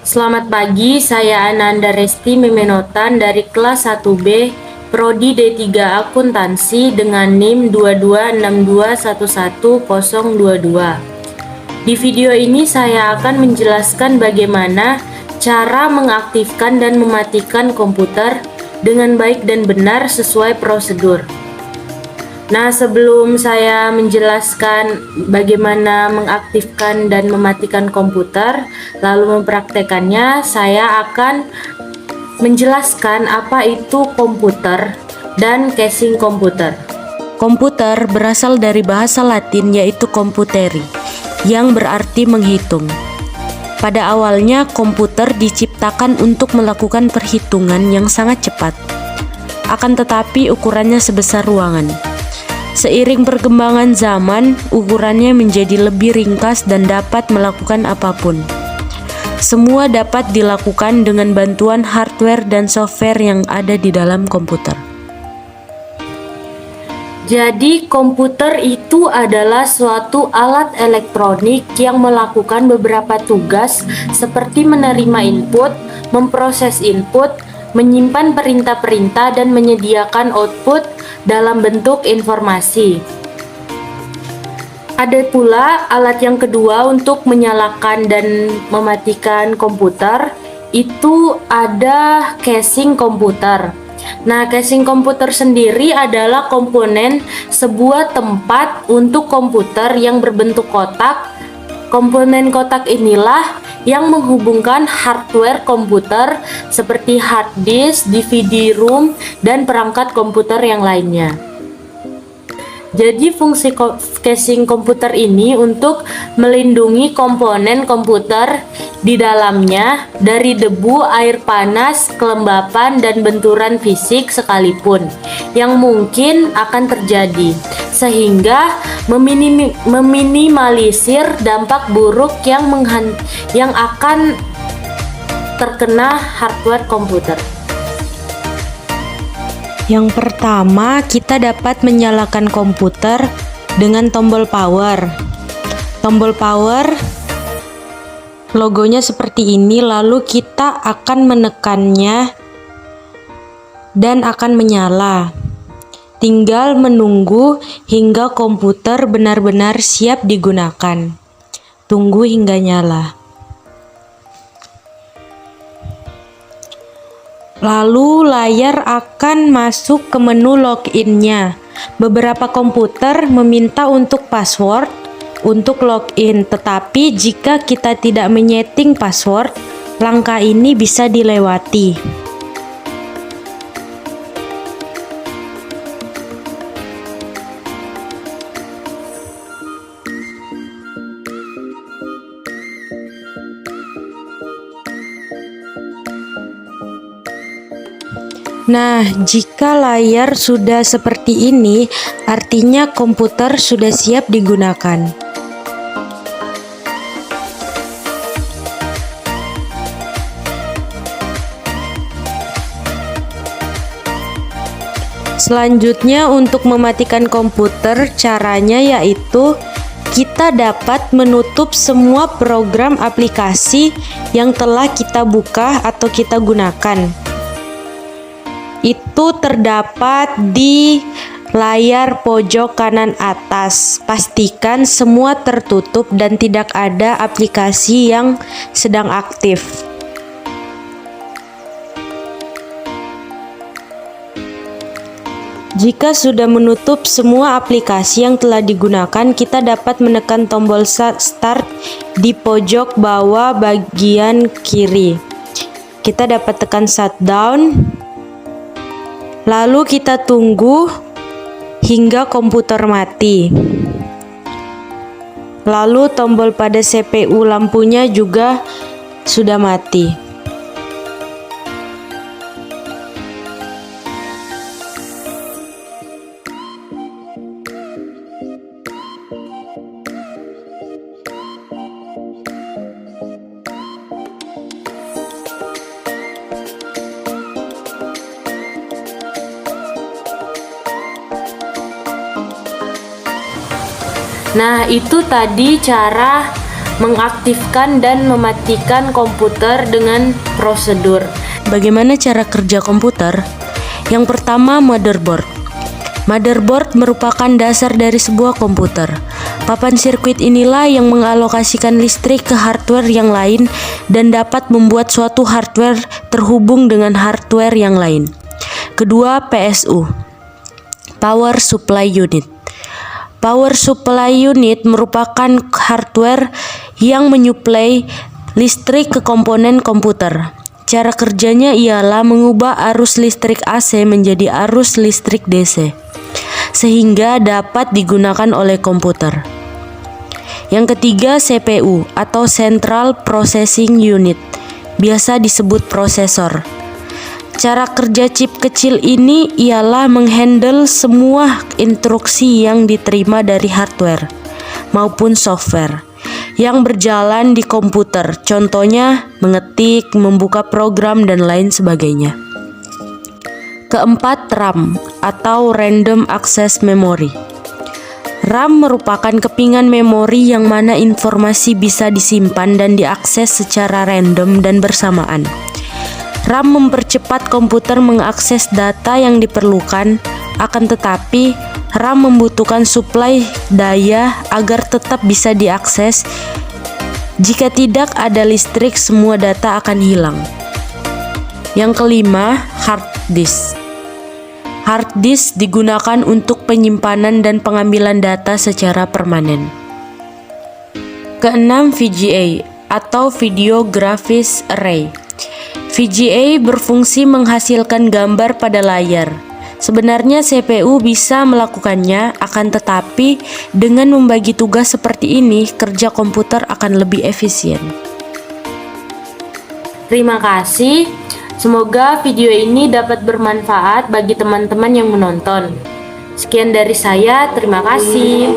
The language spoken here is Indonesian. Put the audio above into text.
Selamat pagi, saya Ananda Resti Memenotan dari kelas 1B, Prodi D3 Akuntansi dengan NIM 2262111022. Di video ini saya akan menjelaskan bagaimana cara mengaktifkan dan mematikan komputer dengan baik dan benar sesuai prosedur. Nah, sebelum saya menjelaskan bagaimana mengaktifkan dan mematikan komputer, lalu mempraktekannya, saya akan menjelaskan apa itu komputer dan casing komputer. Komputer berasal dari bahasa Latin yaitu computeri, yang berarti menghitung. Pada awalnya, komputer diciptakan untuk melakukan perhitungan yang sangat cepat. Akan tetapi, ukurannya sebesar ruangan. Seiring perkembangan zaman, ukurannya menjadi lebih ringkas dan dapat melakukan apapun. Semua dapat dilakukan dengan bantuan hardware dan software yang ada di dalam komputer. Jadi, komputer itu adalah suatu alat elektronik yang melakukan beberapa tugas seperti menerima input, memproses input, menyimpan perintah-perintah, dan menyediakan output dalam bentuk informasi. Ada pula alat yang kedua untuk menyalakan dan mematikan komputer, itu ada casing komputer. Nah, casing komputer sendiri adalah komponen sebuah tempat untuk komputer yang berbentuk kotak. Komponen kotak inilah yang menghubungkan hardware komputer seperti hard disk, DVD room, dan perangkat komputer yang lainnya. Jadi fungsi casing komputer ini untuk melindungi komponen komputer di dalamnya dari debu, air panas, kelembapan, dan benturan fisik sekalipun yang mungkin akan terjadi, sehingga meminimalisir dampak buruk yang akan terkena hardware komputer. Yang pertama, kita dapat menyalakan komputer dengan tombol power. Tombol power logonya seperti ini, lalu kita akan menekannya dan akan menyala. Tinggal menunggu hingga komputer benar-benar siap digunakan. Tunggu hingga nyala. Lalu layar akan masuk ke menu login-nya. Beberapa komputer meminta untuk password untuk login, tetapi jika kita tidak menyeting password, langkah ini bisa dilewati. Nah, jika layar sudah seperti ini, artinya komputer sudah siap digunakan. Selanjutnya, untuk mematikan komputer, caranya yaitu kita dapat menutup semua program aplikasi yang telah kita buka atau kita gunakan. Itu terdapat di layar pojok kanan atas. Pastikan semua tertutup dan tidak ada aplikasi yang sedang aktif. Jika sudah menutup semua aplikasi yang telah digunakan, kita dapat menekan tombol start di pojok bawah bagian kiri. Kita dapat tekan shutdown. Lalu kita tunggu hingga komputer mati. Lalu tombol pada CPU lampunya juga sudah mati. Nah, itu tadi cara mengaktifkan dan mematikan komputer dengan prosedur. Bagaimana cara kerja komputer? Yang pertama, motherboard. Motherboard merupakan dasar dari sebuah komputer. Papan sirkuit inilah yang mengalokasikan listrik ke hardware yang lain dan dapat membuat suatu hardware terhubung dengan hardware yang lain. Kedua, PSU, Power Supply Unit. Power Supply Unit merupakan hardware yang menyuplai listrik ke komponen komputer. Cara kerjanya ialah mengubah arus listrik AC menjadi arus listrik DC, sehingga dapat digunakan oleh komputer. Yang ketiga, CPU atau Central Processing Unit, biasa disebut prosesor. Cara kerja chip kecil ini ialah menghandle semua instruksi yang diterima dari hardware maupun software yang berjalan di komputer, contohnya mengetik, membuka program, dan lain sebagainya. Keempat, RAM atau Random Access Memory. RAM merupakan kepingan memori yang mana informasi bisa disimpan dan diakses secara random dan bersamaan. RAM mempercepat komputer mengakses data yang diperlukan, akan tetapi RAM membutuhkan suplai daya agar tetap bisa diakses. Jika tidak ada listrik, semua data akan hilang. Yang kelima, hard disk. Hard disk digunakan untuk penyimpanan dan pengambilan data secara permanen. Keenam, VGA atau Video Graphics Array. VGA berfungsi menghasilkan gambar pada layar. Sebenarnya CPU bisa melakukannya, akan tetapi dengan membagi tugas seperti ini, kerja komputer akan lebih efisien. Terima kasih. Semoga video ini dapat bermanfaat bagi teman-teman yang menonton. Sekian dari saya, terima kasih.